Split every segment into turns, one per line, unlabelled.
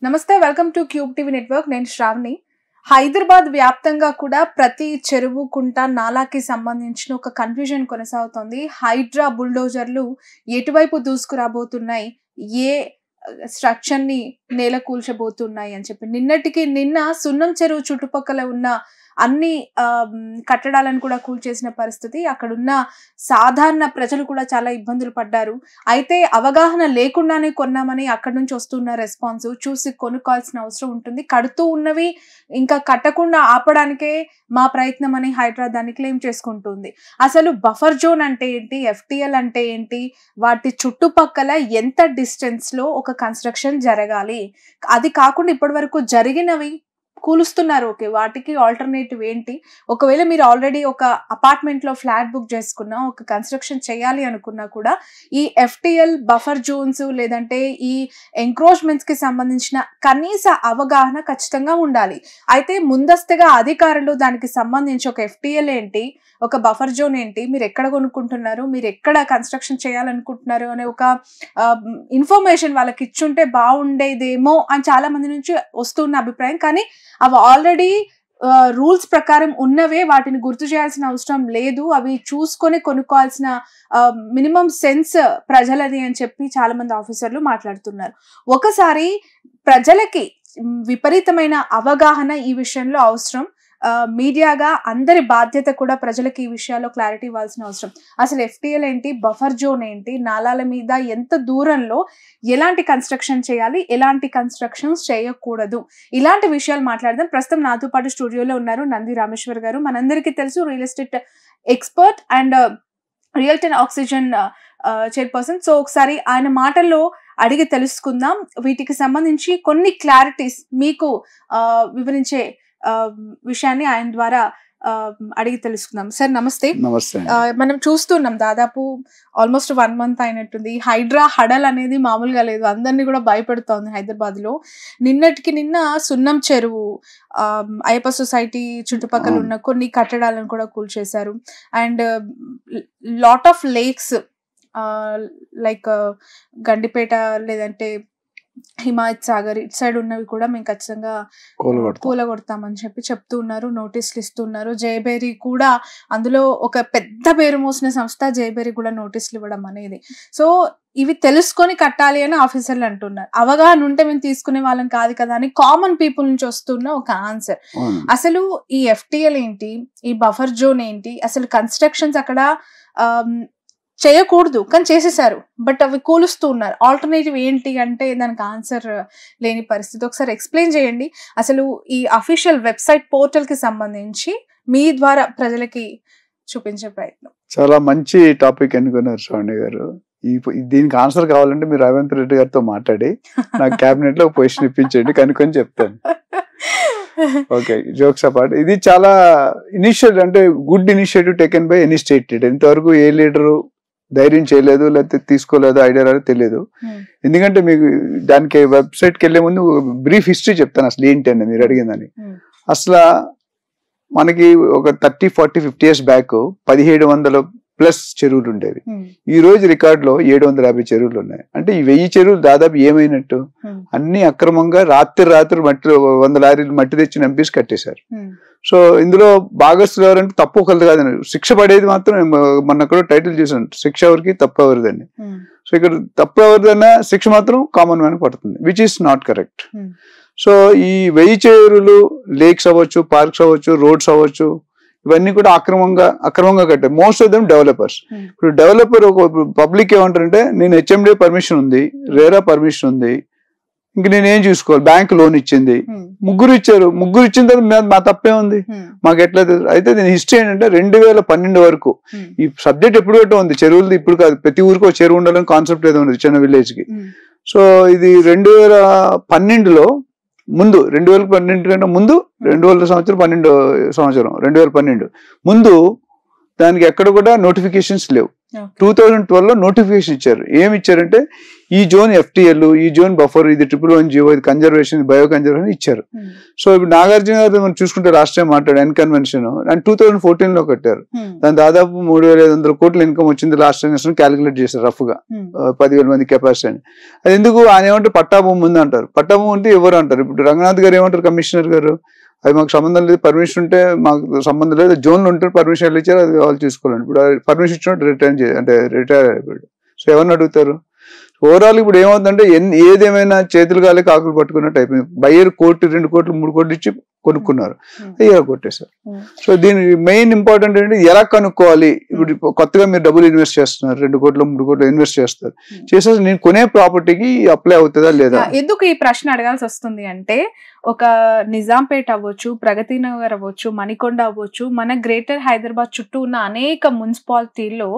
నమస్తే, welcome to cube TV network. నేను శ్రావణి. హైదరాబాద్ వ్యాప్తంగా కూడా ప్రతి చెరువు, కుంట, నాలాకి సంబంధించిన ఒక కన్ఫ్యూజన్ కొనసాగుతోంది. హైడ్రా బుల్డోజర్లు ఎటువైపు దూసుకురాబోతున్నాయి, ఏ స్ట్రక్చర్ ని నేల కూల్చబోతున్నాయి అని చెప్పి నిన్న సున్నం చెరువు చుట్టుపక్కల ఉన్న అన్ని కట్టడాలను కూడా కూల్చేసిన పరిస్థితి. అక్కడున్న సాధారణ ప్రజలు కూడా చాలా ఇబ్బందులు పడ్డారు. అయితే అవగాహన లేకుండానే కొన్నామని అక్కడి నుంచి వస్తున్న రెస్పాన్స్ చూసి కొనుక్కోవాల్సిన అవసరం ఉంటుంది. కడుతూ ఉన్నవి ఇంకా కట్టకుండా ఆపడానికే మా ప్రయత్నం అని హైదరాబాద్ దాన్ని క్లెయిమ్ చేసుకుంటుంది. అసలు బఫర్ జోన్ అంటే ఏంటి, FTL అంటే ఏంటి, వాటి చుట్టుపక్కల ఎంత డిస్టెన్స్ లో ఒక కన్స్ట్రక్షన్ జరగాలి, అది కాకుండా ఇప్పటి వరకు జరిగినవి కూలుస్తున్నారు. ఓకే, వాటికి ఆల్టర్నేటివ్ ఏంటి? ఒకవేళ మీరు ఆల్రెడీ ఒక అపార్ట్మెంట్ లో ఫ్లాట్ బుక్ చేసుకున్నా, ఒక కన్స్ట్రక్షన్ చేయాలి అనుకున్నా కూడా ఈ FTL బఫర్ జోన్స్ లేదంటే ఈ ఎంక్రోచ్మెంట్స్ కి సంబంధించిన కనీస అవగాహన ఖచ్చితంగా ఉండాలి. అయితే ముందస్తుగా అధికారులు దానికి సంబంధించి ఒక FTL ఏంటి, ఒక బఫర్ జోన్ ఏంటి, మీరు ఎక్కడ కొనుక్కుంటున్నారు, మీరు ఎక్కడ కన్స్ట్రక్షన్ చేయాలనుకుంటున్నారు అనే ఒక ఇన్ఫర్మేషన్ వాళ్ళకి ఇచ్చుంటే బాగుండేదేమో అని చాలా మంది నుంచి వస్తున్న అభిప్రాయం. కానీ అవి ఆల్రెడీ రూల్స్ ప్రకారం ఉన్నవే, వాటిని గుర్తు చేయాల్సిన అవసరం లేదు, అవి చూసుకొని కొనుక్కోవాల్సిన మినిమం సెన్స్ ప్రజలది అని చెప్పి చాలా మంది ఆఫీసర్లు మాట్లాడుతున్నారు. ఒకసారి ప్రజలకి విపరీతమైన అవగాహన ఈ విషయంలో అవసరం. మీడియాగా అందరి బాధ్యత కూడా ప్రజలకు ఈ విషయాల్లో క్లారిటీ ఇవ్వాల్సిన అవసరం. అసలు FTL ఏంటి, బఫర్ జోన్ ఏంటి, నాలాల మీద ఎంత దూరంలో ఎలాంటి కన్స్ట్రక్షన్ చేయాలి, ఎలాంటి కన్స్ట్రక్షన్స్ చేయకూడదు, ఇలాంటి విషయాలు మాట్లాడదాం. ప్రస్తుతం నాతో పాటు స్టూడియోలో ఉన్నారు నంది రామేశ్వర్ గారు. మనందరికీ తెలుసు, real estate expert and realty oxygen chairperson. So ఒకసారి ఆయన మాటల్లో అడిగి తెలుసుకుందాం. వీటికి సంబంధించి కొన్ని క్లారిటీస్ మీకు వివరించే విషయాన్ని ఆయన ద్వారా అడిగి తెలుసుకుందాం. సార్ నమస్తే. మనం చూస్తున్నాం, దాదాపు ఆల్మోస్ట్ 1 month అయినట్టుంది. హైడ్రా హడల్ అనేది మామూలుగా లేదు, అందరినీ కూడా భయపెడుతోంది హైదరాబాద్ లో. నిన్న సున్నం చెరువు, అయ్యప్ప సొసైటీ చుట్టుపక్కల ఉన్న కొన్ని కట్టడాలను కూడా కూల్చేశారు. And lot of lakes like Gandipet లేదంటే హిమాయత్ సాగర్ ఇటు సైడ్ ఉన్నవి కూడా మేము ఖచ్చితంగా కూలగొడతామని చెప్తూ ఉన్నారు, నోటీసులు ఇస్తున్నారు. జయబేరి కూడా అందులో ఒక పెద్ద పేరు మోసిన సంస్థ జయబేరి కూడా నోటీసులు ఇవ్వడం అనేది. సో ఇవి తెలుసుకొని కట్టాలి అని ఆఫీసర్లు అంటున్నారు. అవగాహన ఉంటే మేము తీసుకునే వాళ్ళం కాదు కదా అని కామన్ పీపుల్ నుంచి వస్తున్న ఒక ఆన్సర్. అసలు ఈ FTL ఏంటి, ఈ బఫర్ జోన్ ఏంటి, అసలు కన్స్ట్రక్షన్స్ అక్కడ చేయకూడదు కానీ చేసేసారు, బట్ అవి కూలుస్తూ ఉన్నారు. ఆల్టర్నేటివ్ ఏంటి అంటే దానికి ఆన్సర్ లేని పరిస్థితి. ఒకసారి ఎక్స్ప్లెయిన్ చేయండి. అసలు ఈ అఫీషియల్ వెబ్సైట్ పోర్టల్ కి సంబంధించి మీ ద్వారా ప్రజలకి చూపించే ప్రయత్నం.
చాలా మంచి టాపిక్ అనుకున్నారు శ్రావణి గారు. దీనికి ఆన్సర్ కావాలంటే మీరు రేవంత్ రెడ్డి గారితో మాట్లాడి నాకు క్యాబినెట్ లో పొజిషన్ ఇప్పించండి, కనుక్కొని చెప్తాను. ఓకే, జోక్స్ అపార్ట్, ఇది చాలా ఇనిషియేటివ్, అంటే good initiative taken by any state leader. ఇంతవరకు ఏ లీడరు ధైర్యం చేయలేదు, లేకపోతే తీసుకోలేదు, ఐడియా రాలేదు, తెలియదు. ఎందుకంటే మీకు దానికి వెబ్సైట్కి వెళ్లే ముందు బ్రీఫ్ హిస్టరీ చెప్తాను అసలు ఏంటి అని మీరు అడిగిందని. అసలు మనకి ఒక 30, 40, 50 years బ్యాక్ 1700+ చెరువులు ఉండేవి. ఈ రోజు రికార్డ్ లో 750 చెరువులు ఉన్నాయి. అంటే ఈ 1000 చెరువులు దాదాపు ఏమైనట్టు, అన్ని అక్రమంగా రాత్రి మట్టి 100 లారీలు మట్టి తెచ్చి నంపేసి కట్టేశారు. సో ఇందులో భాగస్తులు ఎవరంటే తప్పు ఒకరిది కాదని, శిక్ష పడేది మాత్రం మొన్న కూడా టైటిల్ చూసాను, శిక్ష ఎవరికి తప్పు ఎవరిదని. సో ఇక్కడ తప్పు ఎవరిదన్నా శిక్ష మాత్రం కామన్ మ్యాన్ పడుతుంది, which is not correct. So ఈ 1000 చెరువులు, లేక్స్ అవ్వచ్చు, పార్క్స్ అవ్వచ్చు, రోడ్స్ అవ్వచ్చు, ఇవన్నీ కూడా అక్రమంగా కట్టారు. Most of them developers. ఇప్పుడు డెవలపర్ ఒక పబ్లిక్ ఏమంటారంటే, నేను HMD పర్మిషన్ ఉంది, రేరా పర్మిషన్ ఉంది, ఇంక నేనేం చూసుకోవాలి, బ్యాంక్ లోన్ ఇచ్చింది, ముగ్గురు ఇచ్చారు, ముగ్గురు ఇచ్చిన తర్వాత మా తప్పే ఉంది, మాకు ఎట్లా. అయితే దీని హిస్టరీ ఏంటంటే 2012 వరకు ఈ సబ్జెక్ట్ ఎప్పుడు గట్ట ఉంది, చెరువులు ఇప్పుడు కాదు, ప్రతి ఊరికి ఒక చెరువు ఉండాలని కాన్సెప్ట్ ఏదో ఉంది చిన్న విలేజ్ కి. సో ఇది 2012లో ముందు, 2012 కంటే ముందు, 2012 ముందు దానికి ఎక్కడ కూడా నోటిఫికేషన్స్ లేవు. 2012లో నోటిఫికేషన్ ఇచ్చారు. ఏమి ఇచ్చారంటే, ఈ జోన్ FTL, ఈ జోన్ బఫర్, ఇది 111 జీవో, ఇది కన్జర్వేషన్, బయో కన్జర్వేషన్ ఇచ్చారు. సో ఇప్పుడు నాగార్జున గారు మనం చూసుకుంటే రాష్ట్రీయ మాట్లాడు ఎన్ కన్వెన్షన్ అండ్ 2014 లో కట్టారు. దాని దాదాపు 3,500 కోట్ల ఇన్కమ్ వచ్చింది లాస్ట్ ఇయర్ క్యాలిక్యులేట్ చేశారు రఫ్ గా, 10,000 మంది కెపాసిటీ అని. అది ఎందుకు ఆయన ఏమంటారు, పట్టాభూమి ఉంది అంటారు. పట్టాభూమి అంటే ఎవరు అంటారు. ఇప్పుడు రంగనాథ్ గారు ఏమంటారు, కమిషనర్ గారు, అది మాకు సంబంధం లేదు, పర్మిషన్ ఉంటే మాకు సంబంధం లేదు, జోన్లు ఉంటే పర్మిషన్ ఇచ్చారు, అది వాళ్ళు తీసుకోవాలండి. ఇప్పుడు పర్మిషన్ ఇచ్చినట్టు రిటైర్ అయిపోయాడు. సో ఎవరిని అడుగుతారు? ఓవరాల్ ఇప్పుడు ఏమవుతుందంటే ఏదేమైనా చేతులు గాలి కాకులు పట్టుకున్నట్టు అయిపోయింది. బయ్యర్ 1 కోటి 2 కోట్లు 3 కోట్లు ఇచ్చి కొనుక్కున్నారు, కొట్టేశారు. సో దీని మెయిన్ ఇంపార్టెంట్ ఏంటి, ఎలా కనుక్కోవాలి. ఇప్పుడు కొత్తగా మీరు డబ్బులు ఇన్వెస్ట్ చేస్తున్నారు, 2 కోట్లు 3 కోట్లు ఇన్వెస్ట్ చేస్తారు, చేసేసి నేను కొనే ప్రాపర్టీకి అప్లై అవుతుందా లేదా.
ఎందుకు ఈ ప్రశ్న అడగాల్సి వస్తుంది అంటే, ఒక నిజాంపేట అవ్వచ్చు, ప్రగతి నగర్ అవ్వచ్చు, మణికొండ అవ్వచ్చు, మన గ్రేటర్ హైదరాబాద్ చుట్టూ ఉన్న అనేక మున్సిపాలిటీల్లో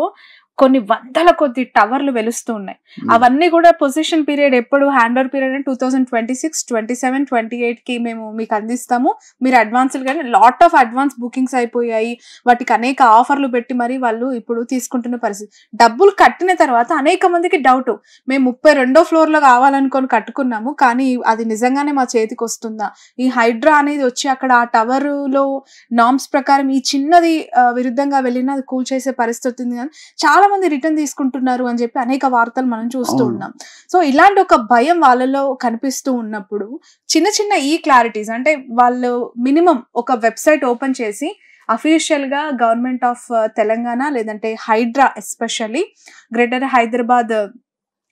కొన్ని వందల కొద్ది టవర్లు వెలుస్తూ ఉన్నాయి. అవన్నీ కూడా పొజిషన్ పీరియడ్ ఎప్పుడు హ్యాండ్ ఓవర్ పీరియడ్ అంటే 2026, 27, 28 కి మేము మీకు అందిస్తాము, మీరు అడ్వాన్స్లు కానీ లాట్ ఆఫ్ అడ్వాన్స్ బుకింగ్స్ అయిపోయాయి. వాటికి అనేక ఆఫర్లు పెట్టి మరి వాళ్ళు ఇప్పుడు తీసుకుంటున్న పరిస్థితి. డబ్బులు కట్టిన తర్వాత అనేక మందికి డౌట్, మేము 32వ ఫ్లోర్ లో కావాలనుకొని కట్టుకున్నాము, కానీ అది నిజంగానే మా చేతికి వస్తుందా, ఈ హైడ్రా అనేది వచ్చి అక్కడ ఆ టవర్ లో నామ్స్ ప్రకారం ఈ చిన్నది విరుద్ధంగా వెళ్ళినా అది కూల్ చేసే పరిస్థితి ఉంది. కానీ చాలా మంది రిటర్న్ తీసుకుంటున్నారు అని చెప్పి అనేక వార్తలు మనం చూస్తూ ఉన్నాం. సో ఇలాంటి ఒక భయం వాళ్ళలో కనిపిస్తూ ఉన్నప్పుడు చిన్న చిన్న ఈ క్లారిటీస్ అంటే, వాళ్ళు మినిమం ఒక వెబ్సైట్ ఓపెన్ చేసి అఫీషియల్ గా గవర్నమెంట్ ఆఫ్ తెలంగాణ లేదంటే హైడ్రా ఎస్పెషల్లీ గ్రేటర్ హైదరాబాద్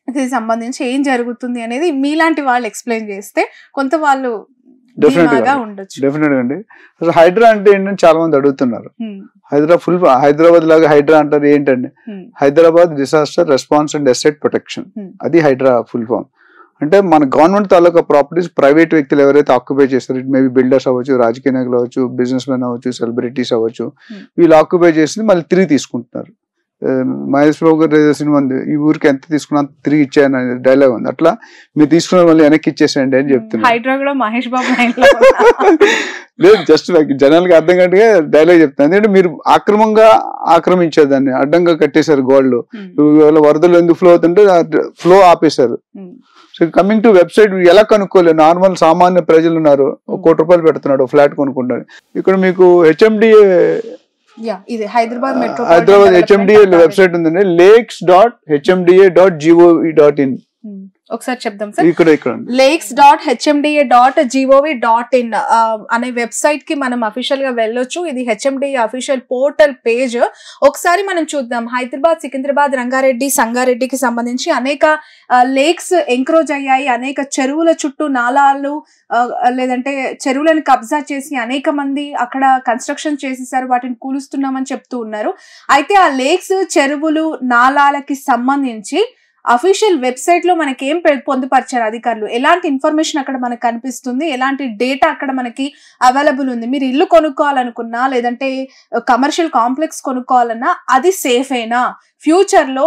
కి సంబంధించి ఏం జరుగుతుంది అనేది మీలాంటి వాళ్ళు ఎక్స్ప్లెయిన్ చేస్తే కొంత వాళ్ళు
డెఫినెట్ అండి. అసలు హైడ్రా అంటే ఏంటంటే చాలా మంది అడుగుతున్నారు. హైదరాబాద్ లాగా హైడ్రా అంటారు ఏంటండి, Hyderabad disaster response and asset protection, అది హైడ్రా ఫుల్ ఫామ్. అంటే మన గవర్నమెంట్ తాలూకా ప్రాపర్టీస్ ప్రైవేట్ వ్యక్తులు ఎవరైతే ఆక్యుపై చేస్తారు, ఇట్ మేబీ బిల్డర్స్ అవ్వచ్చు, రాజకీయ నాయకులు అవ్వచ్చు, బిజినెస్ మెన్ అవ్వచ్చు, సెలబ్రిటీస్ అవ్వచ్చు, వీళ్ళు ఆక్యుపై చేసి మళ్ళీ తిరిగి తీసుకుంటున్నారు. మహేష్ బాబు గారు సినిమా ఉంది, ఈ ఊరికి ఎంత తీసుకున్నా తిరిగి ఇచ్చాయని డైలాగ్ ఉంది, అట్లా మీరు తీసుకున్న మళ్ళీ వెనక్కి ఇచ్చేసేయండి అని చెప్తున్నారు.
మహేష్ బాబు
లేదు, జస్ట్ జనాలకి అర్థం కట్టుగా డైలాగ్ చెప్తాను. ఎందుకంటే మీరు అక్రమంగా ఆక్రమించేదాన్ని, అడ్డంగా కట్టేశారు గోల్డ్, వరదలు ఎందుకు ఫ్లో అవుతుంటే ఫ్లో ఆపేశారు. సో కమింగ్ టు వెబ్సైట్, ఎలా కనుక్కోలేదు. నార్మల్ సామాన్య ప్రజలు ఉన్నారు, 1 కోటి రూపాయలు పెడుతున్నాడు ఫ్లాట్ కొనుక్కుంటారు. ఇక్కడ మీకు HMDA
హైదరాబాద్
HMDA వెబ్సైట్ ఉందండి, lakes.hmda.gov.in.
ఒకసారి చెప్దాం సార్. lakes.hmda.gov.in అనే వెబ్సైట్ కి మనం అఫీషియల్ గా వెళ్ళొచ్చు. ఇది HMDA అఫీషియల్ పోర్టల్ పేజ్. ఒకసారి మనం చూద్దాం. హైదరాబాద్, సికింద్రాబాద్, రంగారెడ్డి, సంగారెడ్డికి సంబంధించి అనేక లేక్స్ ఎంక్రోజ్ అయ్యాయి. అనేక చెరువుల చుట్టూ నాలాలు లేదంటే చెరువులను కబ్జా చేసి అనేక మంది అక్కడ కన్స్ట్రక్షన్ చేసేసారు, వాటిని కూలుస్తున్నామని చెప్తూ ఉన్నారు. అయితే ఆ లేక్స్, చెరువులు, నాలాలకి సంబంధించి అఫీషియల్ వెబ్సైట్ లో మనకి ఏం పొందుపరిచారు అధికారులు, ఎలాంటి ఇన్ఫర్మేషన్ అక్కడ మనకు కనిపిస్తుంది, ఎలాంటి డేటా అక్కడ మనకి అవైలబుల్ ఉంది, మీరు ఇల్లు కొనుక్కోవాలనుకున్నా లేదంటే కమర్షియల్ కాంప్లెక్స్ కొనుక్కోవాలన్నా అది సేఫేనా, ఫ్యూచర్ లో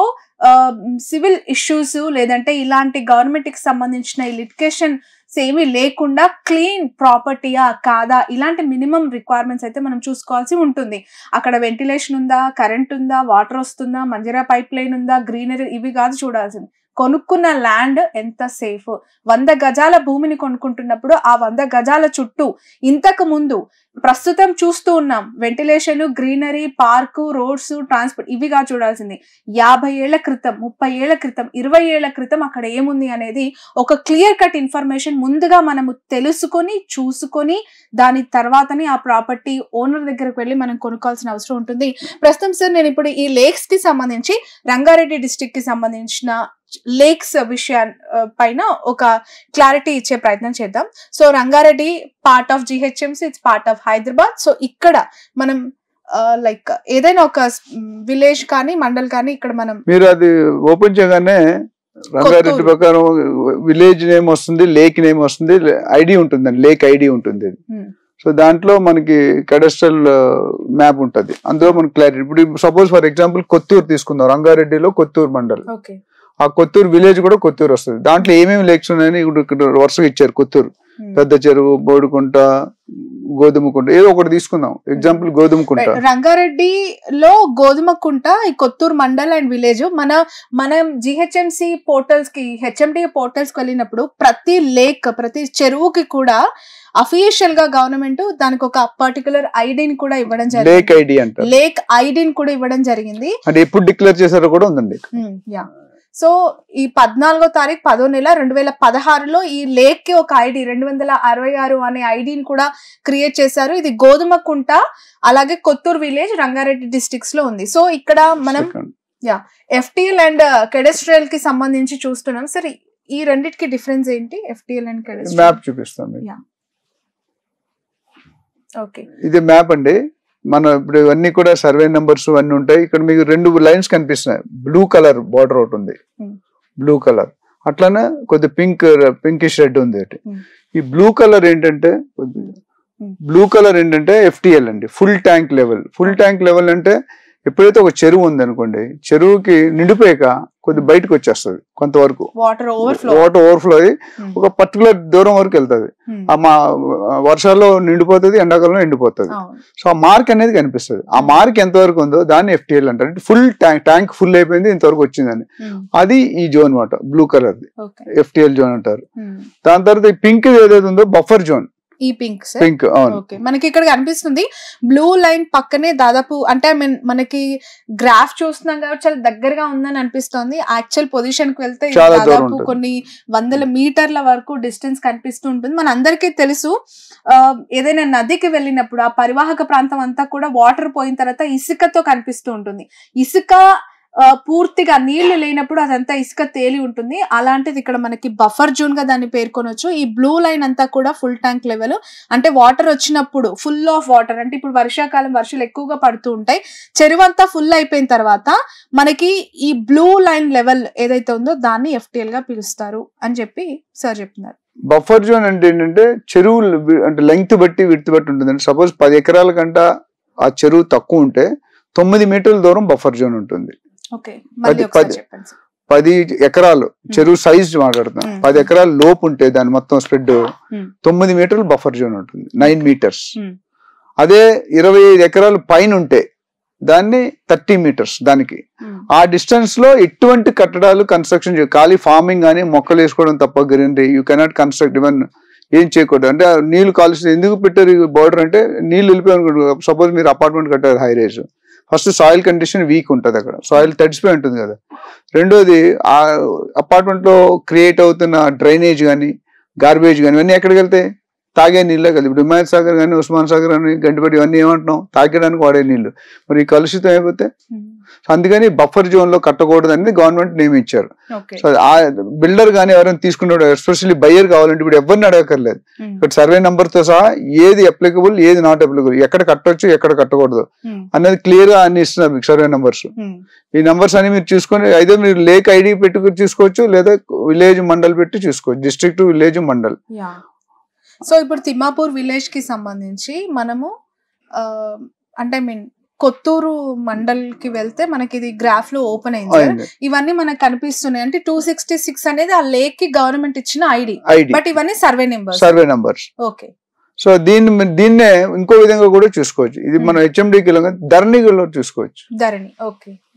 సివిల్ ఇష్యూస్ లేదంటే ఇలాంటి గవర్నమెంట్ కి సంబంధించిన లిటిగేషన్ ఏమీ లేకుండా క్లీన్ ప్రాపర్టీయా కాదా, ఇలాంటి మినిమం రిక్వైర్మెంట్స్ అయితే మనం చూసుకోవాల్సి ఉంటుంది. అక్కడ వెంటిలేషన్ ఉందా, కరెంట్ ఉందా, వాటర్ వస్తుందా, మంజరా పైప్ లైన్ ఉందా, గ్రీనరీ, ఇవి కాదు చూడాల్సింది. కొనుక్కున్న ల్యాండ్ ఎంత సేఫ్. 100 గజాల భూమిని కొనుక్కుంటున్నప్పుడు ఆ 100 గజాల చుట్టూ ఇంతకు ముందు ప్రస్తుతం చూస్తూ ఉన్నాం ventilation, greenery, park, roads, transport, ఇవిగా చూడాల్సింది. 50 ఏళ్ల క్రితం, 30 ఏళ్ల క్రితం, 20 ఏళ్ల క్రితం అక్కడ ఏముంది అనేది ఒక క్లియర్ కట్ ఇన్ఫర్మేషన్ ముందుగా మనము తెలుసుకొని చూసుకొని దాని తర్వాతనే ఆ ప్రాపర్టీ ఓనర్ దగ్గరకు వెళ్ళి మనం కొనుక్కోవాల్సిన అవసరం ఉంటుంది. ప్రస్తుతం సార్ నేను ఇప్పుడు ఈ లేక్స్ కి సంబంధించి రంగారెడ్డి డిస్ట్రిక్ట్ కి సంబంధించిన లేక్స్ విషయం పైన ఒక క్లారిటీ ఇచ్చే ప్రయత్నం చేద్దాం. So Rangareddy part of GHMC, it's part of Hyderabad. So ఇక్కడ మనం లైక్ ఏదైనా ఒక విలేజ్ కానీ మండల్ కానీ ఇక్కడ మనం
మీరు అది ఓపెన్ చేయగానే రంగారెడ్డి ప్రకారం విలేజ్ నేమ్ వస్తుంది, లేక్ నేమ్ వస్తుంది, ఐడి ఉంటుందండి, లేక్ ఐడి ఉంటుంది. సో దాంట్లో మనకి కడస్ట్రల్ మ్యాప్ ఉంటుంది, అందులో మనకి క్లారిటీ. ఇప్పుడు సపోజ్ ఫర్ ఎగ్జాంపుల్ కొత్తూరు తీసుకుందాం, రంగారెడ్డిలో కొత్తూరు మండల్, ఆ కొత్తూరు విలేజ్ కూడా కొత్తూరు వస్తుంది. దాంట్లో ఏమేమి లేక్స్ ఉన్నాయని ఇక్కడ వరుసగా ఇచ్చారు. కొత్తూరు, పెద్ద చెరువు, బోడుకుంట, గోధుమకుంట ఏదో ఒకటి తీసుకుందాం, ఎగ్జాంపుల్ గోధుమకుంట.
రంగారెడ్డిలో గోధుమకుంట ఈ కొత్తూరు మండల్ అండ్ విలేజ్. మనం జిహెచ్ఎంసి పోర్టల్స్ కి, హెచ్ఎండి పోర్టల్స్ కి వెళ్ళినప్పుడు ప్రతి లేక్, ప్రతి చెరువుకి కూడా అఫీషియల్ గా గవర్నమెంట్ దానికి ఒక పర్టికులర్ ఐడిని కూడా ఇవ్వడం జరిగింది.
లేక్ ఐడి అంటారు.
లేక్ ఐడిని కూడా ఇవ్వడం జరిగింది.
అంటే ఎప్పుడు డిక్లేర్ చేశారో కూడా ఉందండి.
సో ఈ 14వ తారీఖు 10వ నెల 2016లో ఈ లేక్ కి ఒక ఐడి 266 అనే ఐడిని కూడా క్రియేట్ చేశారు. ఇది గోధుమకుంట అలాగే కొత్తూరు విలేజ్ రంగారెడ్డి డిస్ట్రిక్ట్స్ లో ఉంది. సో ఇక్కడ మనం ఎఫ్టిఎల్ అండ్ కెడస్ట్రియల్ కి సంబంధించి చూస్తున్నాం. సరే ఈ రెండిటికి డిఫరెన్స్ ఏంటి? ఎఫ్టిఎల్ అండ్ కెడస్ట్రియల్
మ్యాప్ చూపిస్తాం.
ఓకే,
ఇది మ్యాప్ అండి. మనం ఇప్పుడు ఇవన్నీ కూడా సర్వే నెంబర్స్ అన్ని ఉంటాయి. ఇక్కడ మీకు 2 లైన్స్ కనిపిస్తున్నాయి. బ్లూ కలర్ బార్డర్ ఒకటి ఉంది, బ్లూ కలర్. అట్లానే కొద్ది పింకిష్ రెడ్ ఉంది. ఈ బ్లూ కలర్ ఏంటంటే ఎఫ్టిఎల్ అండి, full tank level. Full tank level అంటే ఎప్పుడైతే ఒక చెరువు ఉంది అనుకోండి, చెరువుకి నిండిపోయాక కొద్ది బయటకు వచ్చేస్తుంది, కొంతవరకు వాటర్ ఓవర్ఫ్లో అయ్యి ఒక పర్టికులర్ దూరం వరకు వెళ్తుంది. మా వర్షాల్లో నిండిపోతుంది, ఎండాకాలంలో ఎండిపోతుంది. సో ఆ మార్క్ అనేది కనిపిస్తుంది. ఆ మార్క్ ఎంతవరకు ఉందో దాన్ని ఎఫ్టిఎల్ అంటారు. ఫుల్ ట్యాంక్ ఫుల్ అయిపోయింది, ఇంతవరకు వచ్చిందని. అది ఈ జోన్ మాట, బ్లూ కలర్ ఎఫ్టిఎల్ జోన్ అంటారు. దాని తర్వాత ఈ పింక్ ఏదైతే ఉందో బఫర్ జోన్.
ఈ పింక్ ఓకే, మనకి ఇక్కడ కనిపిస్తుంది బ్లూ లైన్ పక్కనే దాదాపు, అంటే మనకి గ్రాఫ్ చూస్తున్నాం కాబట్టి చాలా దగ్గరగా ఉందని అనిపిస్తుంది. యాక్చువల్ పొజిషన్ కి వెళ్తే దాదాపు కొన్ని వందల మీటర్ల వరకు డిస్టెన్స్ కనిపిస్తూ ఉంటుంది. మన అందరికీ తెలుసు, ఏదైనా నదికి వెళ్ళినప్పుడు ఆ పరివాహక ప్రాంతం అంతా కూడా వాటర్ పోయిన తర్వాత ఇసుకతో కనిపిస్తూ ఉంటుంది. ఇసుక పూర్తిగా నీళ్లు లేనప్పుడు అదంతా ఇసుక తేలి ఉంటుంది. అలాంటిది ఇక్కడ మనకి బఫర్ జోన్ గా దాన్ని పేర్కొనొచ్చు. ఈ బ్లూ లైన్ అంతా కూడా ఫుల్ ట్యాంక్ లెవెల్, అంటే వాటర్ వచ్చినప్పుడు ఫుల్ ఆఫ్ వాటర్, అంటే ఇప్పుడు వర్షాకాలం వర్షాలు ఎక్కువగా పడుతూ ఉంటాయి, చెరువు అంతా ఫుల్ అయిపోయిన తర్వాత మనకి ఈ బ్లూ లైన్ లెవెల్ ఏదైతే ఉందో దాన్ని ఎఫ్టిఎల్ గా పిలుస్తారు అని చెప్పి సార్ చెప్తున్నారు.
బఫర్ జోన్ అంటే ఏంటంటే చెరువు అంటే లెంగ్త్ బట్టి విడ్త్ బట్టి ఉంటుంది. సపోజ్ 10 ఎకరాల కంట ఆ చెరువు తక్కువ ఉంటే 9 మీటర్ల దూరం బఫర్ జోన్ ఉంటుంది. 10 ఎకరాలు చెరువు సైజ్ మాట్లాడుతున్నాం. 10 ఎకరాల లోపు ఉంటే దాని మొత్తం స్ప్రెడ్ 9 మీటర్లు బఫర్ జోన్ ఉంటుంది, 9 మీటర్స్. అదే 25 ఎకరాలు పైన ఉంటే దాన్ని 30 మీటర్స్. దానికి ఆ డిస్టెన్స్ లో ఎటువంటి కట్టడాలు కన్స్ట్రక్షన్ ఖాళీ ఫార్మింగ్ కానీ మొక్కలు వేసుకోవడం తప్ప greenery you cannot construct. Even ఏం చేయకూడదు. అంటే నీళ్లు కాలుష్యం ఎందుకు పెట్టారు బార్డర్ అంటే నీళ్లు వెళ్ళిపోయి, సపోజ్ మీరు అపార్ట్మెంట్ కట్టారు high raise, first soil condition week ఉంటుంది, అక్కడ సాయిల్ తడిసిపోయి ఉంటుంది కదా. రెండోది ఆ అపార్ట్మెంట్ లో క్రియేట్ అవుతున్న డ్రైనేజ్ కానీ గార్బేజ్ కానీ ఇవన్నీ ఎక్కడికి వెళ్తాయి? తాగే నీళ్ళే కదా. ఇప్పుడు హిమాయత్ సాగర్ కానీ ఉస్మాన్ సాగర్ అని గంటిపడి ఇవన్నీ ఏమంటున్నాం, తాగడానికి వాడే నీళ్లు. మరి కలుషితం అయిపోతే అందుకని బఫర్ జోన్ లో కట్టకూడదు అనేది గవర్నమెంట్ నియమించారు. సో ఆ బిల్డర్ కానీ ఎవరైనా తీసుకున్నాడు, ఎస్పెషల్లీ బయ్యర్ కావాలంటే ఇప్పుడు ఎవరిని అడగక్కర్లేదు. ఇక్కడ సర్వే నెంబర్ తో సహా ఏది అప్లికబుల్ ఏది నాట్ అప్లికబుల్, ఎక్కడ కట్టొచ్చు ఎక్కడ కట్టకూడదు అనేది క్లియర్ గా అన్ని ఇస్తున్నారు మీకు సర్వే నెంబర్స్. ఈ నెంబర్స్ అని మీరు చూసుకొని అయితే మీరు లేక్ ఐడి పెట్టుకుని చూసుకోవచ్చు, లేదా విలేజ్ మండల్ పెట్టి చూసుకోవచ్చు, డిస్ట్రిక్ట్ విలేజ్ మండల్.
సో ఇప్పుడు తిమ్మాపూర్ విలేజ్ కి సంబంధించి మనము అంటే కొత్తూరు మండల్ కి వెళ్తే మనకి ఇది గ్రాఫ్ లో ఓపెన్ అయింది. ఇవన్నీ మనకు కనిపిస్తున్నాయి. అంటే 266 అనేది ఆ లేక్ కి గవర్నమెంట్ ఇచ్చిన ఐడి, బట్ ఇవన్నీ సర్వే నెంబర్స్. ఓకే,
సో దీన్నే ఇంకో విధంగా కూడా చూసుకోవచ్చు. ఇది మనం హెచ్ఎండికి ధరణిలో చూసుకోవచ్చు.
ధరణి ఓకే.